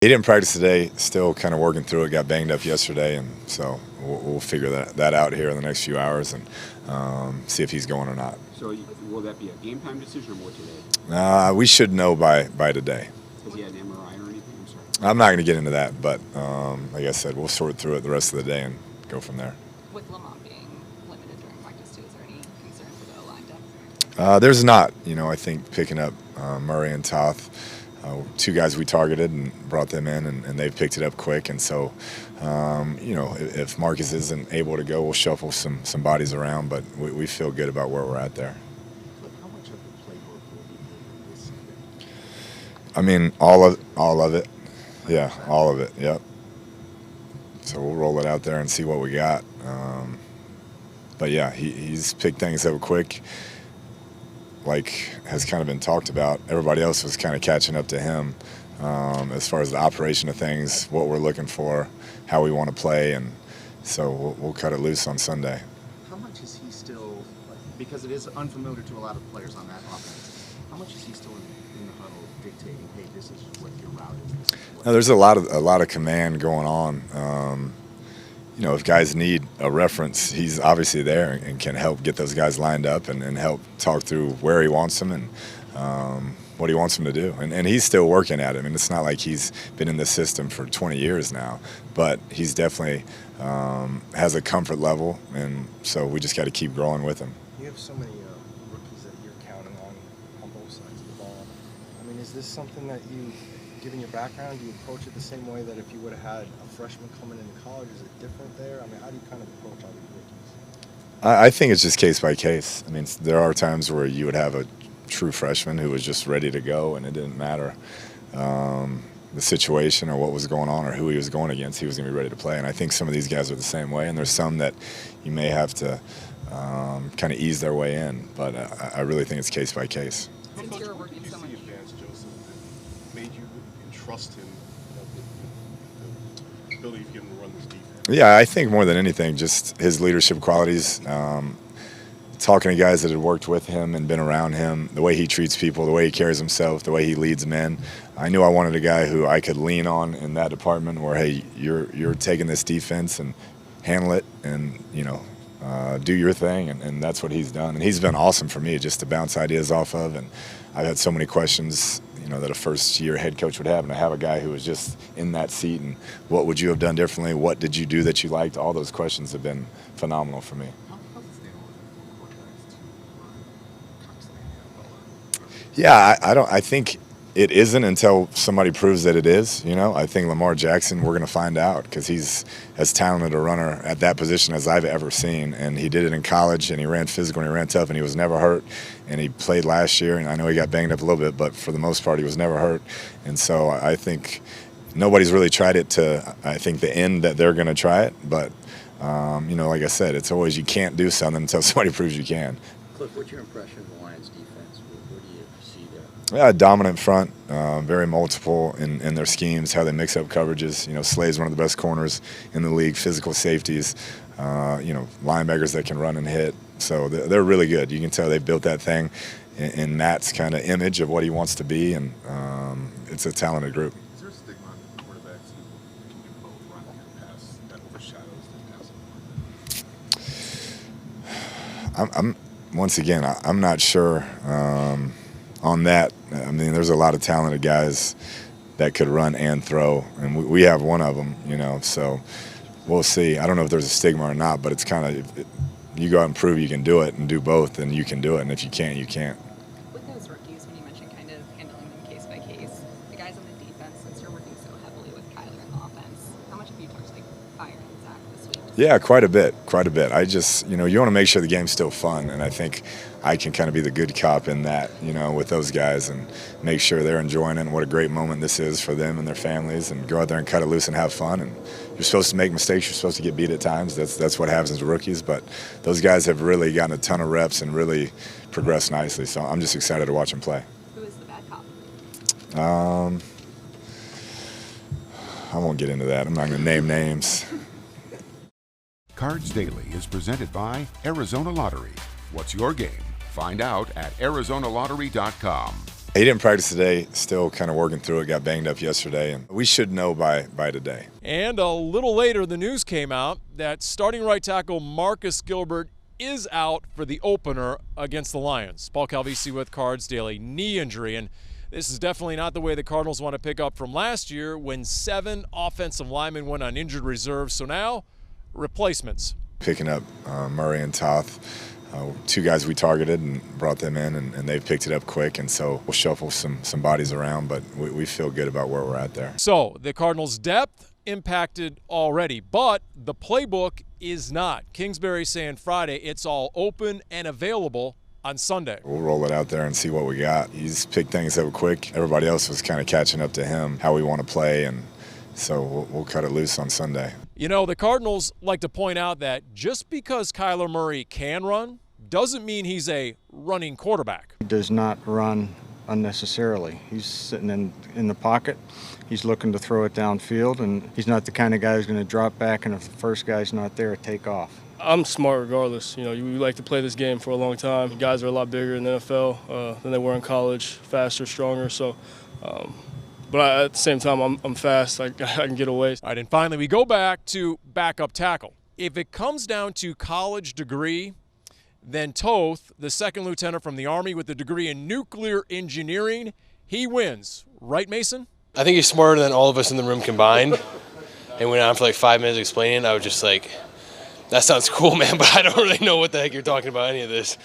He didn't practice today, still kind of working through it, got banged up yesterday, and so we'll figure that out here in the next few hours and see if he's going or not. So will that be a game time decision or more today? We should know by today. Has he had an MRI or anything? I'm sorry. I'm not going to get into that, but like I said, we'll sort through it the rest of the day and go from there. With Lamont being limited during practice too, is there any concern for the O-line depth? There's not. I think picking up Murray and Toth, two guys we targeted and brought them in, and they've picked it up quick. And so, if Marcus isn't able to go, we'll shuffle some bodies around, but we feel good about where we're at there. How much of the playbook will be moving this season? I mean, all of it. Yeah, all of it. Yep. So we'll roll it out there and see what we got. But yeah, he's picked things up quick. Like has kind of been talked about. Everybody else was kind of catching up to him as far as the operation of things, what we're looking for, how we want to play, and so we'll cut it loose on Sunday. How much is he still, because it is unfamiliar to a lot of players on that offense, how much is he still in the huddle dictating, hey, this is what your route is? Now, there's a lot of command going on. If guys need a reference, he's obviously there and can help get those guys lined up and help talk through where he wants them and what he wants them to do. And he's still working at it. I mean, it's not like he's been in the system for 20 years now, but he's definitely has a comfort level, and so we just got to keep growing with him. You have so many rookies that you're counting on both sides of the ball. I mean, is this something that you, given your background, do you approach it the same way that if you would have had a freshman coming into college? Is it different there? I mean, how do you kind of approach all these rookies? I think it's just case by case. I mean, there are times where you would have a true freshman who was just ready to go, and it didn't matter the situation or what was going on or who he was going against. He was going to be ready to play. And I think some of these guys are the same way, and there's some that you may have to kind of ease their way in. But I really think it's case by case. Since you're working so much. Made you entrust him the ability for him to run this defense? Yeah, I think more than anything, just his leadership qualities. Talking to guys that had worked with him and been around him, the way he treats people, the way he carries himself, the way he leads men. I knew I wanted a guy who I could lean on in that department where, hey, you're taking this defense and handle it and, do your thing, and that's what he's done. And he's been awesome for me just to bounce ideas off of, and I've had so many questions that a first-year head coach would have, and I have a guy who was just in that seat, and what would you have done differently? What did you do that you liked? All those questions have been phenomenal for me. Yeah, I think it isn't until somebody proves that it is. I think Lamar Jackson, we're going to find out because he's as talented a runner at that position as I've ever seen. And he did it in college, and he ran physical, and he ran tough, and he was never hurt. And he played last year, and I know he got banged up a little bit, but for the most part, he was never hurt. And so I think nobody's really tried it to, I think, the end that they're going to try it. But, like I said, it's always you can't do something until somebody proves you can. Cliff, what's your impression of the Lions' defense? What do you see there? Yeah, dominant front, very multiple in their schemes, how they mix up coverages. Slade's one of the best corners in the league, physical safeties, linebackers that can run and hit. So they're really good. You can tell they built that thing in Matt's kind of image of what he wants to be, and it's a talented group. Is there a stigma on quarterbacks who can do both run and pass that overshadows the passing? Once again, I'm not sure on that. I mean, there's a lot of talented guys that could run and throw, and we have one of them, so we'll see. I don't know if there's a stigma or not, but it's kind of, you go out and prove you can do it and do both, then you can do it, and if you can't, you can't. With those rookies, when you mentioned kind of handling them case by case, the guys on the defense, since you're working so heavily with Kyler in the offense, how much have you talked to Byron and Zach this week? Yeah, quite a bit. I just, you want to make sure the game's still fun, and I think I can kind of be the good cop in that, with those guys and make sure they're enjoying it and what a great moment this is for them and their families, and go out there and cut it loose and have fun. And you're supposed to make mistakes. You're supposed to get beat at times. That's what happens to rookies. But those guys have really gotten a ton of reps and really progressed nicely. So I'm just excited to watch them play. Who is the bad cop? I won't get into that. I'm not going to name names. Cards Daily is presented by Arizona Lottery. What's your game? Find out at ArizonaLottery.com. He didn't practice today, still kind of working through it, got banged up yesterday, and we should know by today. And a little later, the news came out that starting right tackle Marcus Gilbert is out for the opener against the Lions. Paul Calvisi with Cards Daily, knee injury, and this is definitely not the way the Cardinals want to pick up from last year when 7 offensive linemen went on injured reserve. So now, replacements. Picking up Murray and Toth, 2 guys we targeted and brought them in, and they've picked it up quick, and so we'll shuffle some bodies around, but we feel good about where we're at there. So the Cardinals' depth impacted already, but the playbook is not. Kingsbury saying Friday it's all open and available on Sunday. We'll roll it out there and see what we got. He's picked things up quick. Everybody else was kind of catching up to him, how we want to play, and so we'll cut it loose on Sunday. You know, the Cardinals like to point out that just because Kyler Murray can run doesn't mean he's a running quarterback. He does not run unnecessarily. He's sitting in the pocket. He's looking to throw it downfield, and he's not the kind of guy who's going to drop back, and if the first guy's not there, take off. I'm smart regardless. You know, we like to play this game for a long time. Guys are a lot bigger in the NFL than they were in college, faster, stronger. So, but at the same time, I'm fast. I can get away. All right, and finally, we go back to backup tackle. If it comes down to college degree, then Toth, the second lieutenant from the Army with a degree in nuclear engineering, he wins. Right, Mason? I think he's smarter than all of us in the room combined. And went on for like 5 minutes explaining. I was just like, that sounds cool, man, but I don't really know what the heck you're talking about, any of this.